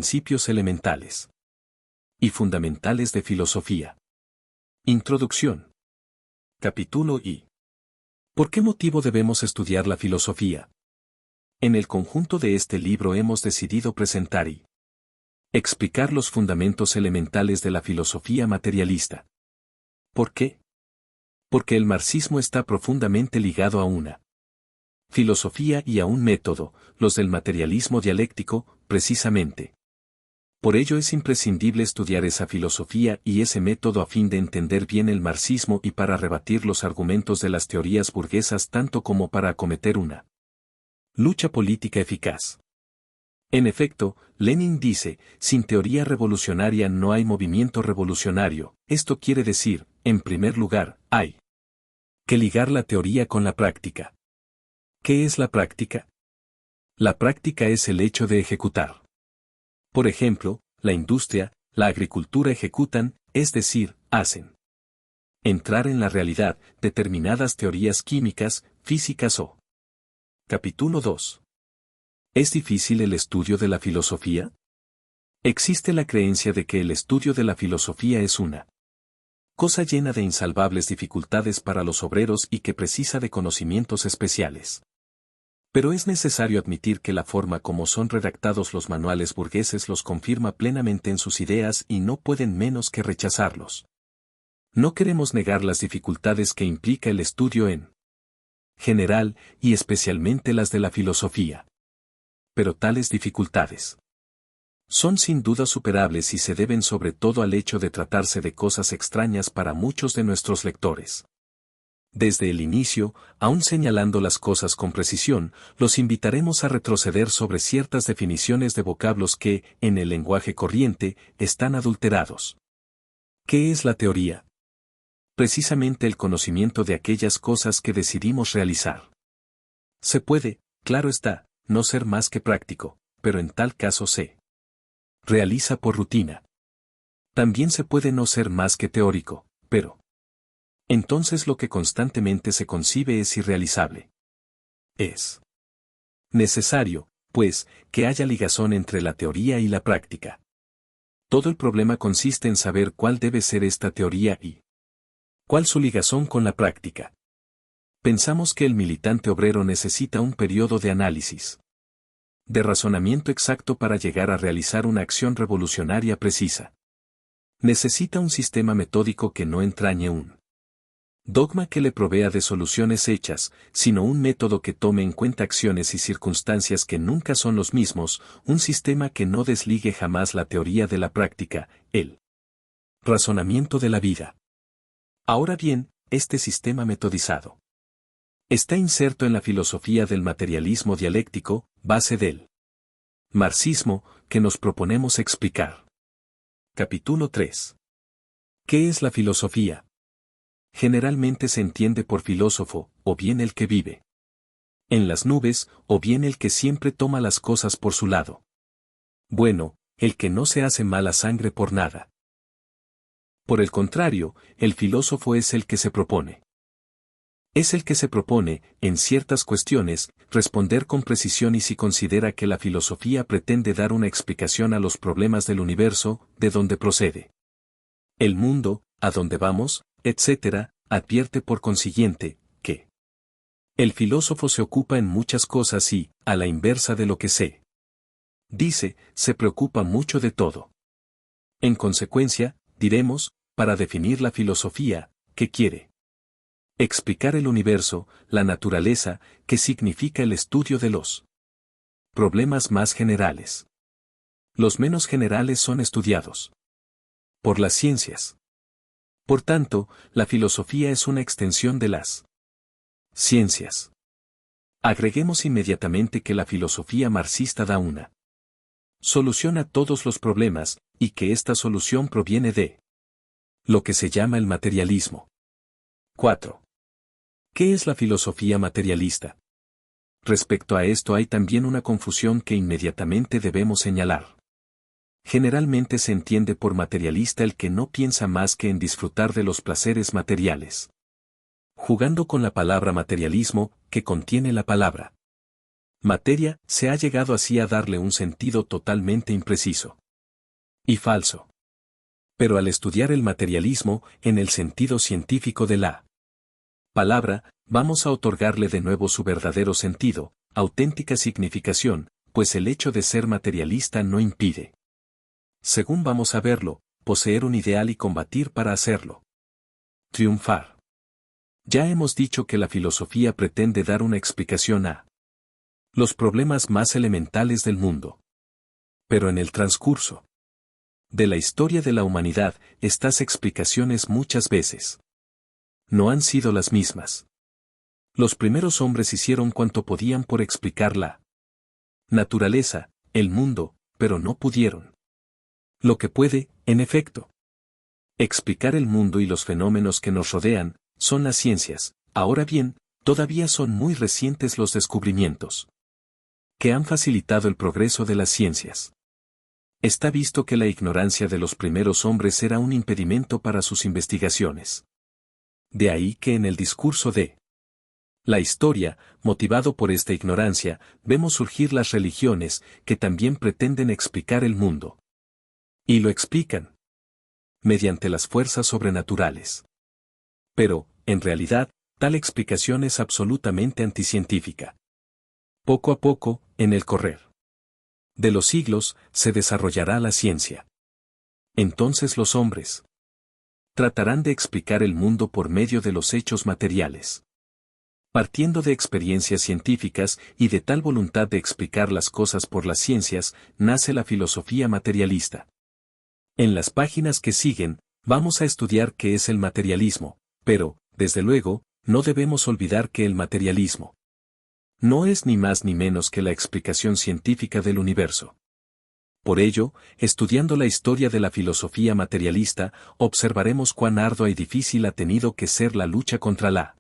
Principios elementales y fundamentales de filosofía. Introducción. Capítulo I. ¿Por qué motivo debemos estudiar la filosofía? En el conjunto de este libro hemos decidido presentar y explicar los fundamentos elementales de la filosofía materialista. ¿Por qué? Porque el marxismo está profundamente ligado a una filosofía y a un método, los del materialismo dialéctico, precisamente. Por ello es imprescindible estudiar esa filosofía y ese método a fin de entender bien el marxismo y para rebatir los argumentos de las teorías burguesas tanto como para acometer una lucha política eficaz. En efecto, Lenin dice, sin teoría revolucionaria no hay movimiento revolucionario. Esto quiere decir, en primer lugar, hay que ligar la teoría con la práctica. ¿Qué es la práctica? La práctica es el hecho de ejecutar. Por ejemplo, la industria, la agricultura ejecutan, es decir, hacen entrar en la realidad determinadas teorías químicas, físicas o. Capítulo 2. ¿Es difícil el estudio de la filosofía? Existe la creencia de que el estudio de la filosofía es una cosa llena de insalvables dificultades para los obreros y que precisa de conocimientos especiales. Pero es necesario admitir que la forma como son redactados los manuales burgueses los confirma plenamente en sus ideas y no pueden menos que rechazarlos. No queremos negar las dificultades que implica el estudio en general y especialmente las de la filosofía. Pero tales dificultades son sin duda superables y se deben sobre todo al hecho de tratarse de cosas extrañas para muchos de nuestros lectores. Desde el inicio, aun señalando las cosas con precisión, los invitaremos a retroceder sobre ciertas definiciones de vocablos que, en el lenguaje corriente, están adulterados. ¿Qué es la teoría? Precisamente el conocimiento de aquellas cosas que decidimos realizar. Se puede, claro está, no ser más que práctico, pero en tal caso se realiza por rutina. También se puede no ser más que teórico, pero entonces lo que constantemente se concibe es irrealizable. Es necesario, pues, que haya ligazón entre la teoría y la práctica. Todo el problema consiste en saber cuál debe ser esta teoría y cuál su ligazón con la práctica. Pensamos que el militante obrero necesita un periodo de análisis, de razonamiento exacto para llegar a realizar una acción revolucionaria precisa. Necesita un sistema metódico que no entrañe un dogma que le provea de soluciones hechas, sino un método que tome en cuenta acciones y circunstancias que nunca son los mismos, un sistema que no desligue jamás la teoría de la práctica, el razonamiento de la vida. Ahora bien, este sistema metodizado está inserto en la filosofía del materialismo dialéctico, base del marxismo, que nos proponemos explicar. Capítulo 3. ¿Qué es la filosofía? Generalmente se entiende por filósofo, o bien el que vive en las nubes, o bien el que siempre toma las cosas por su lado. Bueno, el que no se hace mala sangre por nada. Por el contrario, el filósofo es el que se propone. Es el que se propone, en ciertas cuestiones, responder con precisión y si considera que la filosofía pretende dar una explicación a los problemas del universo, de donde procede el mundo, a dónde vamos, etc., advierte por consiguiente, que el filósofo se ocupa en muchas cosas y, a la inversa de lo que se dice, se preocupa mucho de todo. En consecuencia, diremos, para definir la filosofía, ¿qué quiere? Explicar el universo, la naturaleza, que significa el estudio de los problemas más generales. Los menos generales son estudiados por las ciencias. Por tanto, la filosofía es una extensión de las ciencias. Agreguemos inmediatamente que la filosofía marxista da una soluciona todos los problemas, y que esta solución proviene de lo que se llama el materialismo. 4. ¿Qué es la filosofía materialista? Respecto a esto hay también una confusión que inmediatamente debemos señalar. Generalmente se entiende por materialista el que no piensa más que en disfrutar de los placeres materiales. Jugando con la palabra materialismo, que contiene la palabra materia, se ha llegado así a darle un sentido totalmente impreciso y falso. Pero al estudiar el materialismo, en el sentido científico de la palabra, vamos a otorgarle de nuevo su verdadero sentido, auténtica significación, pues el hecho de ser materialista no impide, según vamos a verlo, poseer un ideal y combatir para hacerlo triunfar. Ya hemos dicho que la filosofía pretende dar una explicación a los problemas más elementales del mundo. Pero en el transcurso de la historia de la humanidad, estas explicaciones muchas veces no han sido las mismas. Los primeros hombres hicieron cuanto podían por explicar la naturaleza, el mundo, pero no pudieron. Lo que puede, en efecto, explicar el mundo y los fenómenos que nos rodean, son las ciencias. Ahora bien, todavía son muy recientes los descubrimientos que han facilitado el progreso de las ciencias. Está visto que la ignorancia de los primeros hombres era un impedimento para sus investigaciones. De ahí que en el discurso de la historia, motivado por esta ignorancia, vemos surgir las religiones, que también pretenden explicar el mundo. Y lo explican mediante las fuerzas sobrenaturales. Pero, en realidad, tal explicación es absolutamente anticientífica. Poco a poco, en el correr de los siglos, se desarrollará la ciencia. Entonces los hombres tratarán de explicar el mundo por medio de los hechos materiales. Partiendo de experiencias científicas y de tal voluntad de explicar las cosas por las ciencias, nace la filosofía materialista. En las páginas que siguen, vamos a estudiar qué es el materialismo, pero, desde luego, no debemos olvidar que el materialismo no es ni más ni menos que la explicación científica del universo. Por ello, estudiando la historia de la filosofía materialista, observaremos cuán ardua y difícil ha tenido que ser la lucha contra la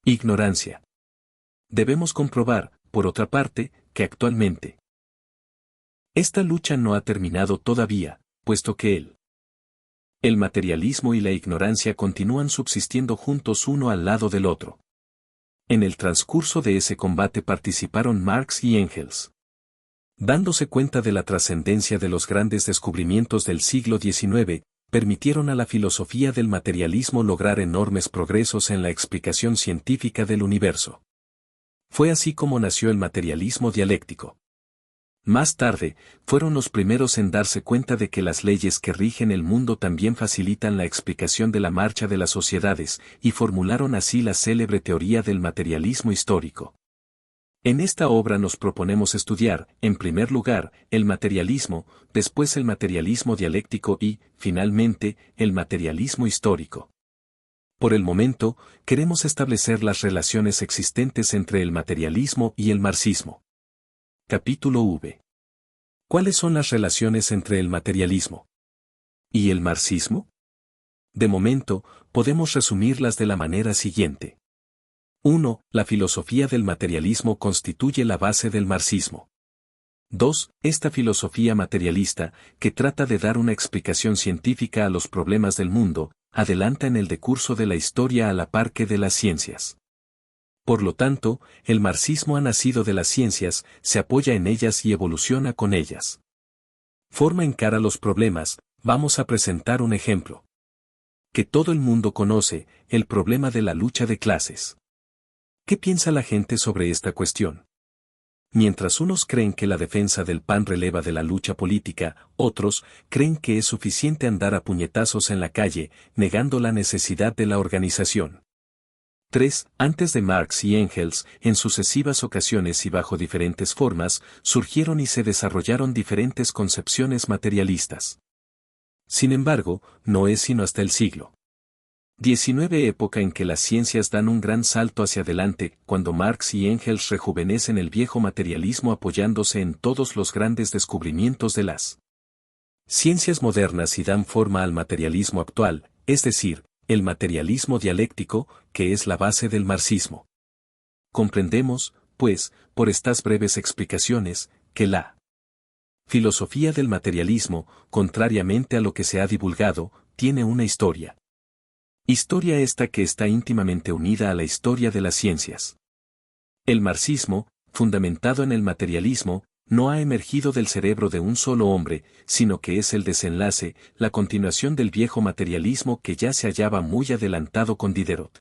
ignorancia. Debemos comprobar, por otra parte, que actualmente esta lucha no ha terminado todavía, puesto que el materialismo y la ignorancia continúan subsistiendo juntos uno al lado del otro. En el transcurso de ese combate participaron Marx y Engels. Dándose cuenta de la trascendencia de los grandes descubrimientos del siglo XIX, permitieron a la filosofía del materialismo lograr enormes progresos en la explicación científica del universo. Fue así como nació el materialismo dialéctico. Más tarde, fueron los primeros en darse cuenta de que las leyes que rigen el mundo también facilitan la explicación de la marcha de las sociedades, y formularon así la célebre teoría del materialismo histórico. En esta obra nos proponemos estudiar, en primer lugar, el materialismo, después el materialismo dialéctico y, finalmente, el materialismo histórico. Por el momento, queremos establecer las relaciones existentes entre el materialismo y el marxismo. Capítulo V. ¿Cuáles son las relaciones entre el materialismo y el marxismo? De momento, podemos resumirlas de la manera siguiente. 1. La filosofía del materialismo constituye la base del marxismo. 2. Esta filosofía materialista, que trata de dar una explicación científica a los problemas del mundo, adelanta en el decurso de la historia a la par que de las ciencias. Por lo tanto, el marxismo ha nacido de las ciencias, se apoya en ellas y evoluciona con ellas. Forma en cara los problemas. Vamos a presentar un ejemplo que todo el mundo conoce, el problema de la lucha de clases. ¿Qué piensa la gente sobre esta cuestión? Mientras unos creen que la defensa del pan releva de la lucha política, otros creen que es suficiente andar a puñetazos en la calle, negando la necesidad de la organización. 3. Antes de Marx y Engels, en sucesivas ocasiones y bajo diferentes formas, surgieron y se desarrollaron diferentes concepciones materialistas. Sin embargo, no es sino hasta el siglo XIX, época en que las ciencias dan un gran salto hacia adelante, cuando Marx y Engels rejuvenecen el viejo materialismo apoyándose en todos los grandes descubrimientos de las ciencias modernas y dan forma al materialismo actual, es decir, el materialismo dialéctico, que es la base del marxismo. Comprendemos, pues, por estas breves explicaciones, que la filosofía del materialismo, contrariamente a lo que se ha divulgado, tiene una historia. Historia esta que está íntimamente unida a la historia de las ciencias. El marxismo, fundamentado en el materialismo, no ha emergido del cerebro de un solo hombre, sino que es el desenlace, la continuación del viejo materialismo que ya se hallaba muy adelantado con Diderot.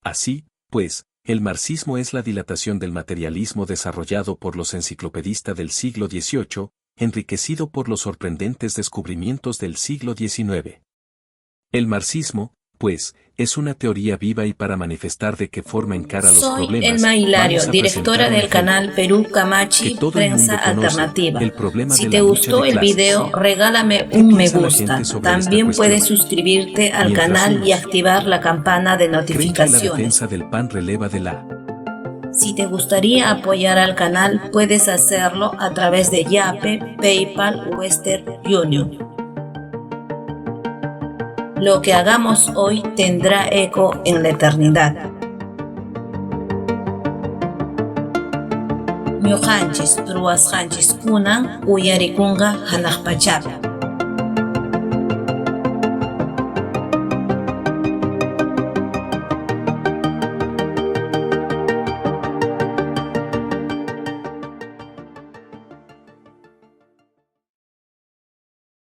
Así, pues, el marxismo es la dilatación del materialismo desarrollado por los enciclopedistas del siglo XVIII, enriquecido por los sorprendentes descubrimientos del siglo XIX. El marxismo, pues, es una teoría viva y para manifestar de qué forma encara los Soy problemas, Elma Hilario, vamos a directora presentar un del ejemplo canal Perú que Camachi todo el Prensa mundo conoce, Alternativa. el problema Si de te la lucha gustó de el clases. video, regálame ¿Qué un me piensa la gusta. gente sobre esta También puedes cuestión? suscribirte al Mientras canal y unos activar la campana de creen que la notificaciones. defensa del PAN releva de la Si te gustaría apoyar al canal, puedes hacerlo a través de Yape, PayPal o Western Union. Lo que hagamos hoy tendrá eco en la eternidad. Ñuqanchis ruwasqanchis kunan uyarikunqa hanaq pachapi.